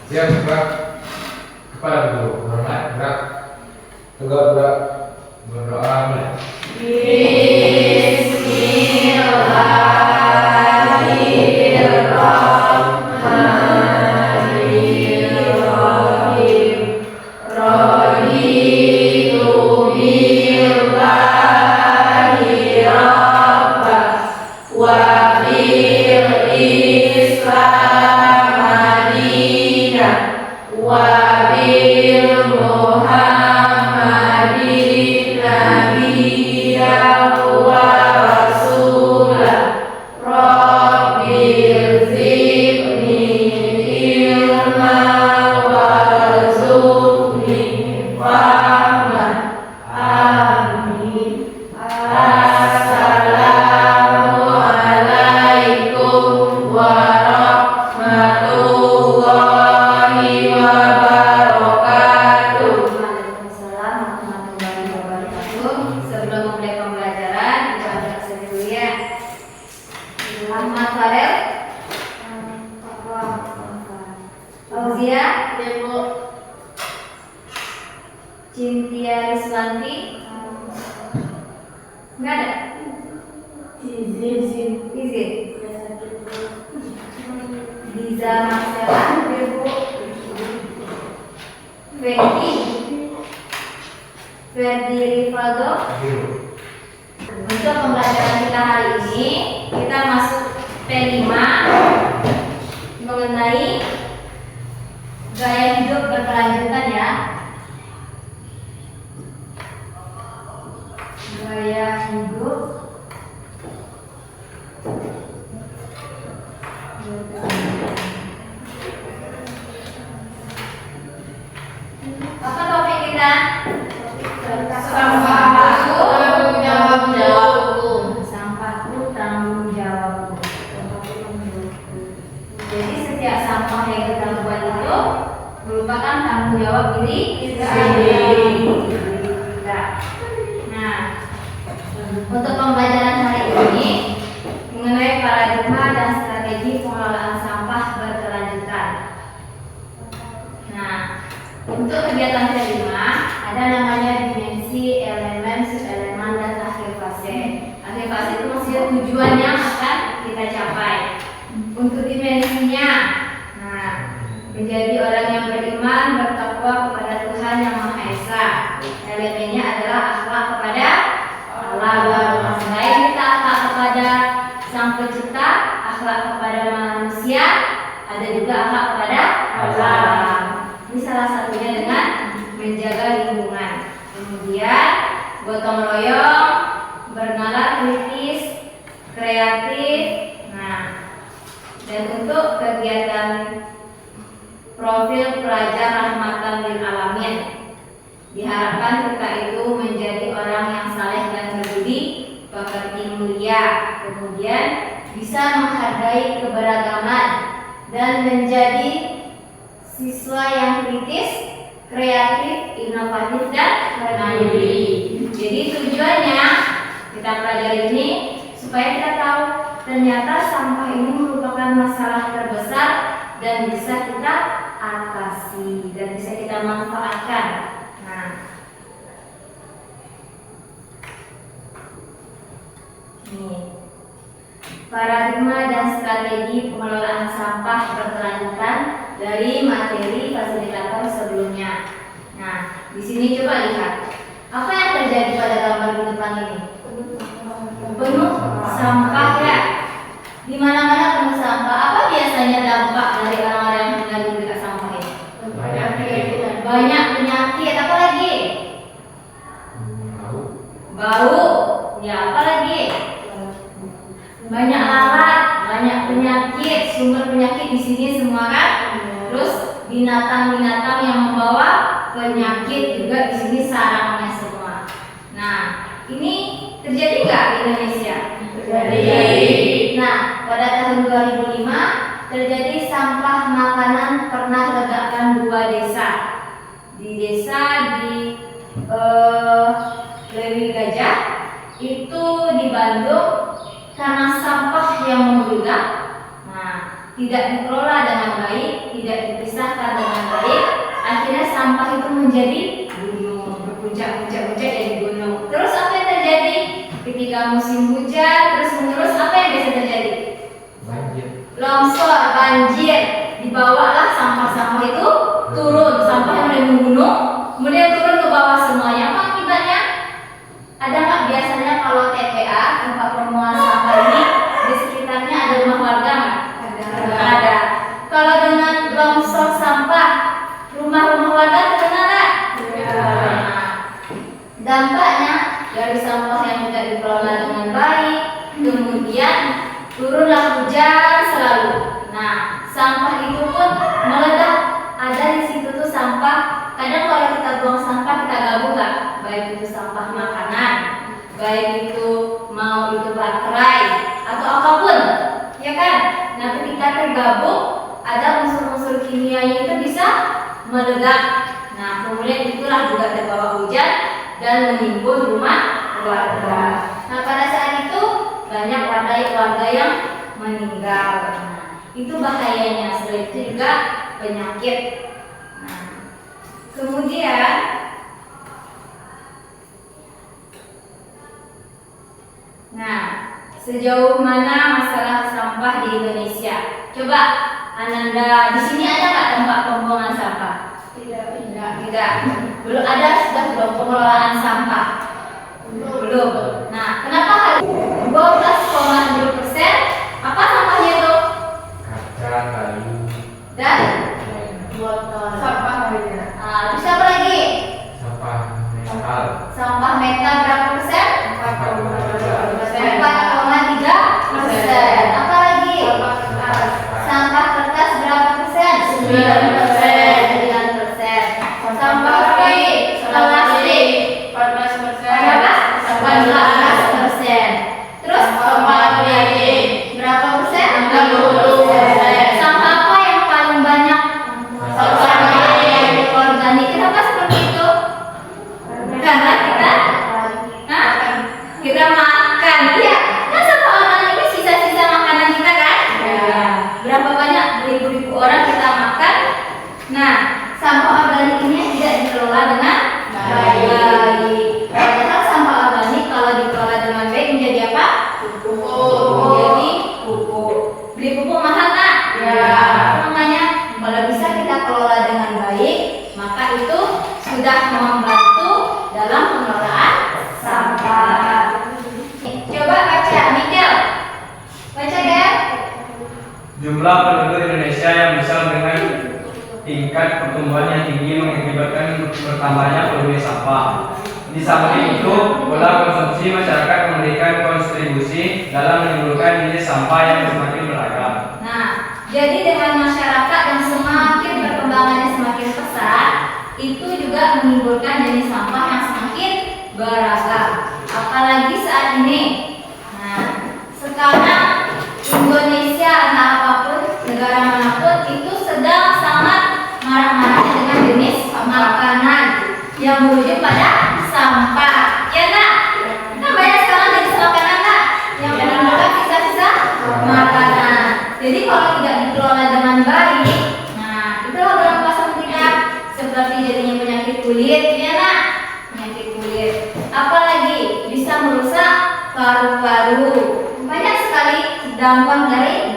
Siap, gerak. Kepala dulu. Hormat, gerak. Tegak, gerak. Berdoa mulai. Cynthia Riswanti, nggak ada. Izin. Liza Marcella, Ferdi Rivaldo. Untuk pembelajaran kita hari ini, kita masuk P5 mengenai gaya hidup berkelanjutan ya. Gaya hidup apa topik kita? Sampahku tanggung jawabku. Sampahku tanggung jawabku. Jadi setiap sampah yang kita buat itu merupakan tanggung jawab diri kita. Nah, untuk pembelajaran hari ini mengenai paradigma dan strategi pengelolaan sampah berkelanjutan. Nah, untuk kegiatan kelima ada namanya dimensi, elemen, subelemen, dan akhir fase. Akhir fase itu maksudnya tujuan yang akan kita capai. Untuk dimensinya, nah, menjadi orang yang beriman, bertakwa kepada Tuhan yang Maha Esa. Elemennya adalah akhlak kepada Allah. Selain kita akhlak kepada Sang Pencipta, akhlak kepada manusia, ada juga akhlak kepada Allah. Ini salah satunya dengan menjaga lingkungan. Kemudian gotong royong, bernalar kritis, kreatif. Nah, dan untuk kegiatan profil pelajar rahmatan lil alamin, diharapkan kita itu menjadi orang yang saleh dan berbudi pekerti mulia, kemudian bisa menghargai keberagaman dan menjadi siswa yang kritis, kreatif, inovatif, dan mandiri. Jadi tujuannya kita pelajari ini supaya kita tahu ternyata sampah ini merupakan masalah terbesar dan bisa kita atasi dan bisa kita manfaatkan. Nah, ini paradigma dan strategi pengelolaan sampah berkelanjutan dari materi fasilitator sebelumnya. Nah, di sini coba lihat apa yang terjadi pada gambar di depan ini. Penuh sampah ya. Di mana-mana penuh sampah. Apa biasanya dampak dari orang-orang yang tinggal di dekat sampah ini? Banyak penyakit. Apa lagi? Bau. Ya, apa lagi? Banyak lalat, banyak penyakit. Sumber penyakit di sini semua kan? Terus binatang-binatang yang membawa penyakit juga di sini sarangnya semua. Nah, ini terjadi nggak di Indonesia? Terjadi. Nah, pada tahun 2005 terjadi sampah makanan pernah ledakan 2 desa. Di desa di Lewi Gajah itu di Bandung karena sampah yang membludak. Nah, tidak dikelola dengan baik, tidak dipisah dipisahkan dengan baik, akhirnya sampah itu menjadi gunung, berpuncak-puncak jadi gunung. Terus apa yang terjadi? Ketika musim hujan terus-menerus, apa yang biasa terjadi? Banjir. Longsor, banjir. Dibawalah sampah-sampah itu turun, sampah yang dari gunung kemudian turun ke bawah semuanya. Apa akibatnya? Ada nggak biasanya kalau TPA, tempat pembuangan sampah ini, di sekitarnya ada rumah warga nggak? Ada. Kalau dengan longsor sampah, rumah-rumah warga terkena nggak? Dampaknya dari sampah yang tidak dikelola dengan baik, kemudian turunlah hujan selalu. Nah, sampah itu pun meledak. Ada di situ tuh sampah. Kadang kalau kita buang sampah kita gabung nggak? Baik itu sampah makanan, baik itu mau itu baterai atau apapun, ya kan? Nah, ketika tergabung, ada unsur-unsur kimianya itu bisa meledak. Nah, kemudian itulah juga terbawa hujan dan menimbun rumah warga. Nah, pada saat itu banyak warga yang meninggal. Nah, itu bahayanya. Selain itu juga penyakit. Nah, kemudian sejauh mana masalah sampah di Indonesia? Coba Ananda, di sini ada nggak tempat pembuangan sampah? Tidak. Belum ada, sudah belum pengelolaan sampah? Belum. Nah, kenapa hal 12,7%? Apa sampahnya itu? Kaca, kayu, Dan botol. sampah lainnya. Terus apa lagi? sampah metal, Sampah metal berapa persen? 4,2%. 4,3%. Apa lagi? Sampah kertas berapa persen? 9%. 9%. Sampah plastik 14%. 14%. Terus Sampah organik berapa persen? 60%. Sampah apa yang paling banyak? Sampah organik. Organik. Kenapa seperti itu? Karena kita makan, ya. Nah, sampah organik ini sisa-sisa makanan kita kan? Ya. Berapa banyak beribu-ribu orang kita makan? Nah, sampah organik ini tidak dikelola dengan baik. Padahal sampah organik kalau dikelola dengan baik menjadi apa? Menjadi pupuk. Beli pupuk mahal nggak? Ya. Makanya kalau bisa kita kelola dengan baik, maka itu sudah membantu dalam pengelolaan sampah. Coba baca, Mikel. Baca ya. Jumlah penduduk Indonesia yang besar dengan tingkat pertumbuhan yang tinggi mengakibatkan bertambahnya volume sampah. Di samping itu, pola konsumsi masyarakat memberikan kontribusi dalam menimbulkan jenis sampah yang semakin beragam. Nah, jadi dengan masyarakat yang semakin perkembangannya semakin pesat, itu juga menimbulkan jenis sampah yang semakin beragam. Apalagi saat ini. Nah, sekarang Indonesia, nah apapun negara manapun itu sedang sangat marah-marahnya dengan jenis makanan yang berujung pada sampah. Ya nak? Kan banyak sekarang jenis makanan nak yang menimbulkan sisa-sisa makanan. Jadi kalau tidak dikelola dengan baik, nah itulah beberapa kita seperti jadinya penyakit kulit, ya nak? Penyakit kulit. Apalagi bisa merusak paru-paru. Banyak sekali dampak dari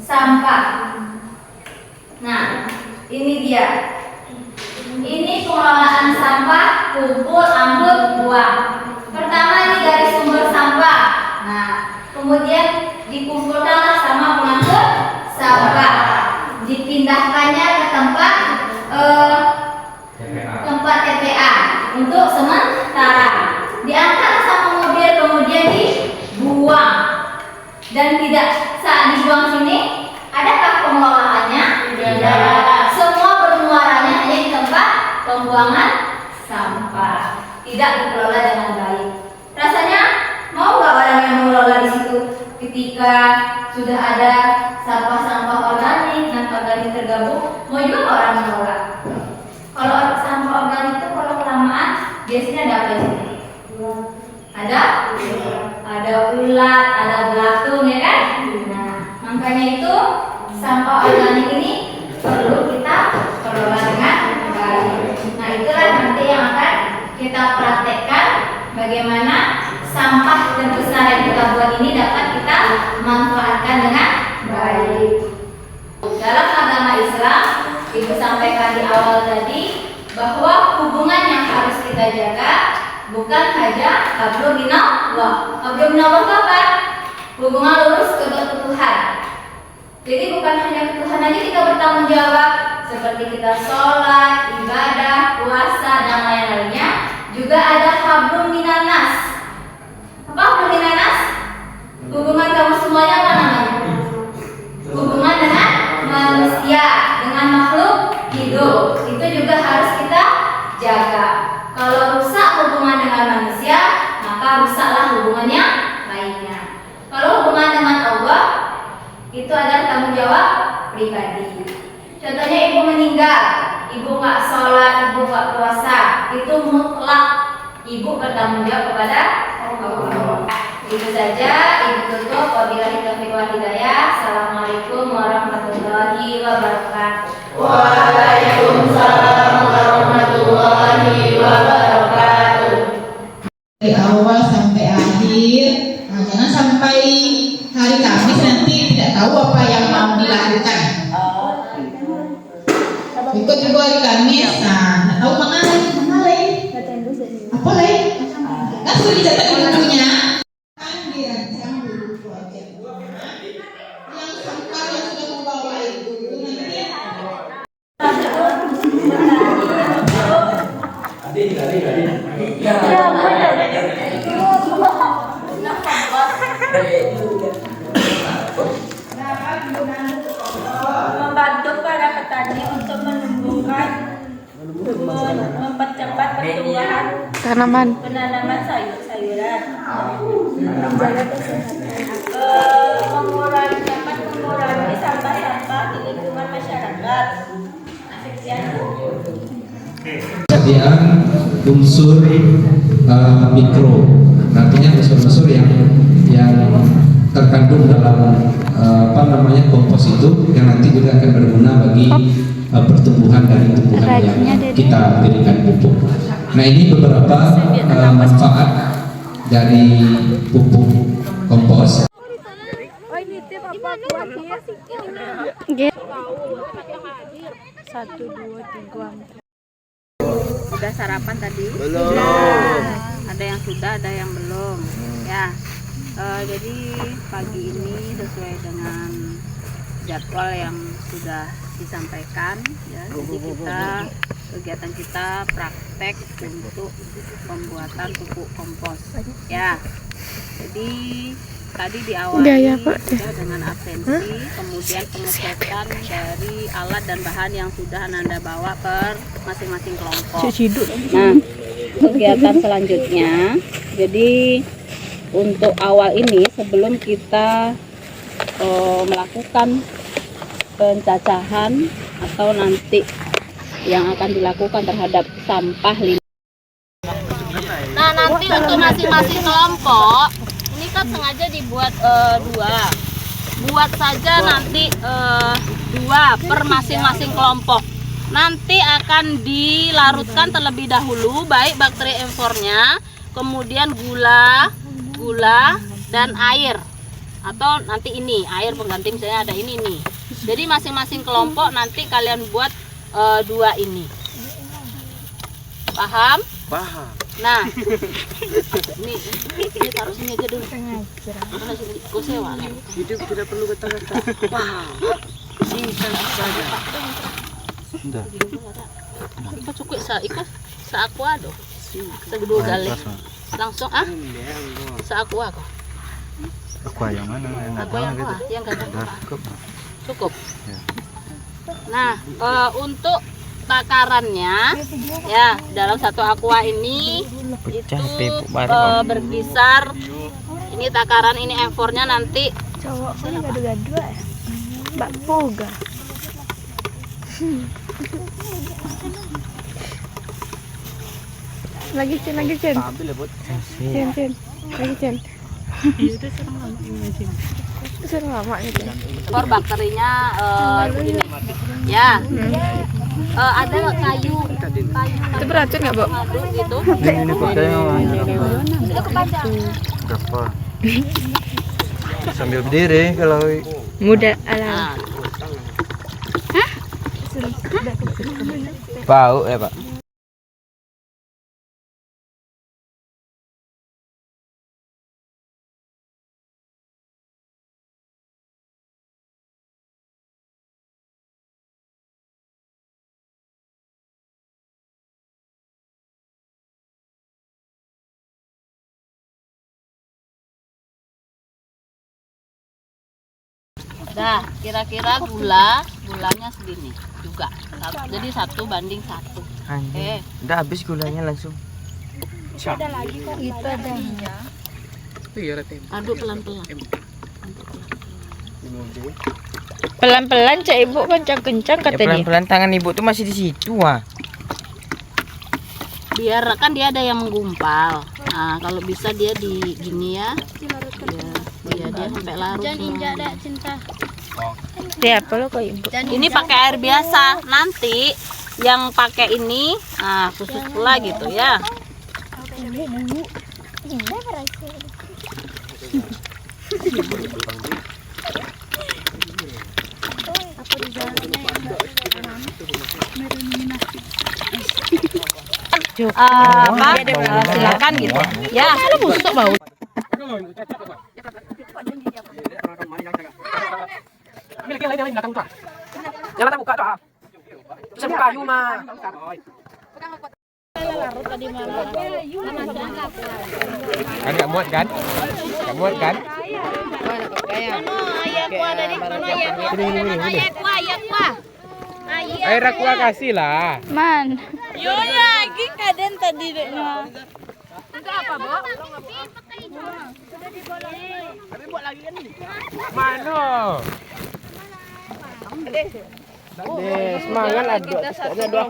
sampah. Nah, ini dia. Ini pengelolaan sampah, kumpul, angkut, buang. Pertama ini dari sumber sampah. Nah, kemudian dikumpulkanlah sama pengangkut sampah. Dipindahkannya ke tempat TPA untuk sementara. Diangkat sama mobil kemudian dibuang. Dan tidak saat dibuang sini, adakah pengelolaannya? Tidak. Semua bermuaranya hanya di tempat pembuangan sampah. Tidak dikelola dengan baik. Rasanya mau nggak orang yang mengelola di situ? Ketika sudah ada sampah-sampah organik dan organik tergabung, mau juga nggak orang mengelola? Kalau sampah organik itu kalau kelamaan biasanya ada apa sih? Ada ulat, ada belatung, ya kan? Nah, makanya itu sampah organik ini perlu kita bagaimana sampah dan usaha yang kita buat ini dapat kita manfaatkan dengan baik. Dalam agama Islam, Ibu sampaikan di awal tadi bahwa hubungan yang harus kita jaga bukan hanya hablum minallah. Hablum minallah itu apa? Hubungan lurus ke Tuhan. Jadi bukan hanya ke Tuhan aja kita bertanggung jawab, seperti kita sholat, ibadah, puasa, dan lain-lainnya. Juga ada hablum minanas. Apa hablum minanas? Hubungan kamu semuanya apa namanya? Hubungan dengan manusia, dengan makhluk hidup. Itu juga harus kita jaga. Kalau rusak hubungan dengan manusia, maka rusaklah hubungannya lainnya. Kalau hubungan dengan Allah, itu adalah tanggung jawab pribadi. Contohnya ibu meninggal, ibu nggak sholat, ibu nggak puasa, itu mutlak ibu bertanggung jawab kepada Allah. Itu saja, ibu tutup. Wabillahi taufiq wal hidayah. Assalamualaikum warahmatullahi wabarakatuh. Waalaikumsalam warahmatullahi wabarakatuh. Dari awal sampai akhir, nah, jangan sampai hari Kamis nanti tidak tahu apa yang mau dilakukan. Ikut ibu hari Kamis, nah, nggak tahu mana lagi, apa lagi? Kan sudah dicatat di bukunya. Kan dirancang dulu proyeknya. Yang sampah yang sudah membawa itu nanti. Membantu para petani untuk menumbuhkan mempercepat pertumbuhan penanaman sayur-sayuran, mengurangi sampah-sampah di lingkungan masyarakat. Kesediaan unsur mikro, artinya unsur-unsur yang terkandung dalam kompos itu yang nanti juga akan berguna bagi pertumbuhan dari tumbuhan yang kita berikan pupuk. Nah, ini beberapa manfaat dari pupuk kompos. Sudah sarapan tadi? Belum. Ada yang sudah, ada yang belum. Ya. Jadi pagi ini sesuai dengan jadwal yang sudah disampaikan, ya. Jadi kegiatan kita praktek untuk pembuatan pupuk kompos. Ya. Jadi tadi di awal sudah dengan absensi, kemudian pengecekan dari alat dan bahan yang sudah Ananda bawa per masing-masing kelompok. Nah, kegiatan selanjutnya, jadi untuk awal ini sebelum kita melakukan pencacahan atau nanti yang akan dilakukan terhadap sampah limbah. Nah, nanti untuk masing-masing kelompok ini kan sengaja dibuat dua. Buat saja nanti dua per masing-masing kelompok. Nanti akan dilarutkan terlebih dahulu baik bakteri M4-nya, kemudian gula dan air, atau nanti ini air pengganti, misalnya ada ini nih. Jadi masing-masing kelompok nanti kalian buat dua ini. Paham? Paham. Nah, ini taruh sini aja dulu. Mana sini? Gue sewa. Hidup tidak perlu kata-kata. Paham. Singkat saja. Sudah. Ikut cukup sa aku aduh. Segedua kali. Langsung seakua kok. Aqua yang mana? Aqua yang apa? Yang cukup. Ya. Nah, untuk takarannya, ya dalam satu aqua ini itu berkisar. Ini takaran, ini M4-nya nanti. Cowok kan gaduh-gaduh ya. Mbak Poga. Lagi Cen. Cen. Lagi Cen. Itu serem lama nih. Bakterinya ini. Ya. ada kayu Itu beracun nggak, Bu? aduk gitu. Ini pakai Itu kepanjang. berapa? Sambil berdiri kalau Muda ala. Bau ya Pak. Dah, kira-kira gulanya segini juga. Jadi 1:1. Oke. Udah habis gulanya langsung. Aduk pelan-pelan. Pelan-pelan Cak Ibu kencang-kencang Ya kata dia. pelan-pelan, tangan ibu tuh masih di situ ah. Biar kan dia ada yang menggumpal. Nah, kalau bisa dia di gini ya. Iya, dia sampai larut. Semua. Dia apa lo kok Ibu? Ini pakai air biasa. Nanti yang pakai ini, nah khusus pula gitu ya. Silakan gitu. Ya, busuk bau. Kan nggak muat kan? Nggak muat kan? Air aku kasih lah. Man. Yo lagi kaden tadi deh. Mano? Semangat aduk. Ada dua.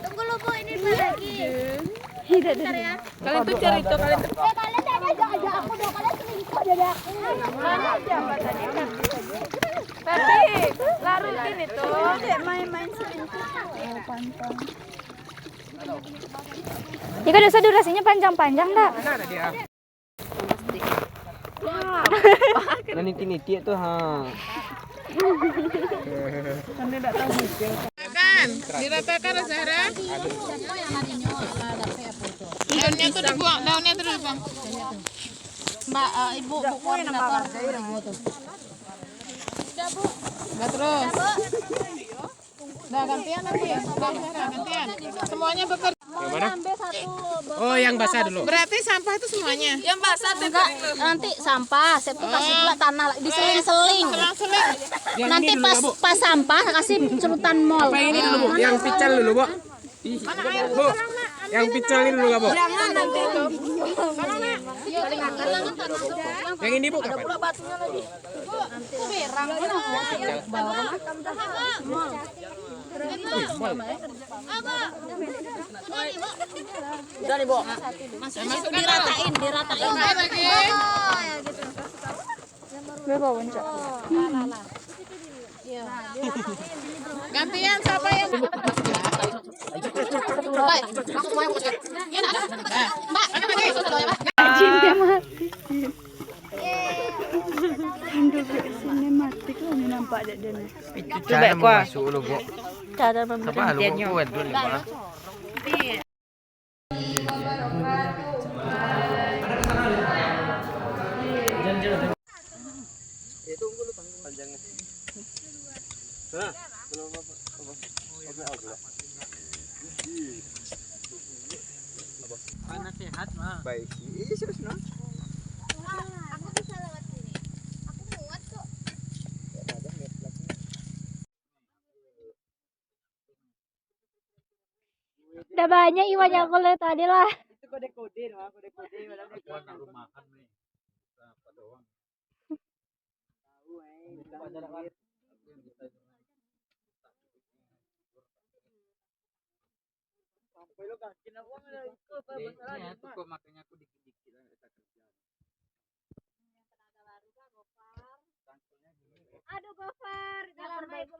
Tunggu lu Bu, ini lagi. Kalian tuh cari tuh kalian tuh. Kalian aja aku dong, kalian selingkuh aja. Tapi larutin itu. Main-main selingkuh. Jika dosa durasinya panjang-panjang dah. Mana dia? Niti-niti tuh ha. Diratakan Zahra. Daunnya tuh dibuang, daunnya tuh dibuang. Mbak, Ibu koordinator. Udah terus. Udah gantian nanti. Udah gantian. Semuanya bekerja. Yang mana? Oh, yang basah dulu. Berarti sampah itu semuanya. Yang basah Enggak, nanti sampah, saya tuh kasih pula tanah diseling-seling. seling. Nanti pas sampah kasih cerutan mall. Apa ini dulu, Bu? Yang pical dulu, Bu. Bu, yang pical ini dulu, Bu. Jangan nanti itu. Yang ini, Bu, kapan? Udah nih, Bu. Masuknya itu diratain. Lagi. Gantian siapa yang Cinta mati. Sinematik lah ni nampak ada dia. Itu cara masuk lu, Bu. Cara Apa lu pemberhentiannya. buat dulu, Pak? Baik. Aku bisa lewat sini. Aku muat kok. Udah banyak iwan yang aku lihat tadi lah. Aduh Gofar, jangan baik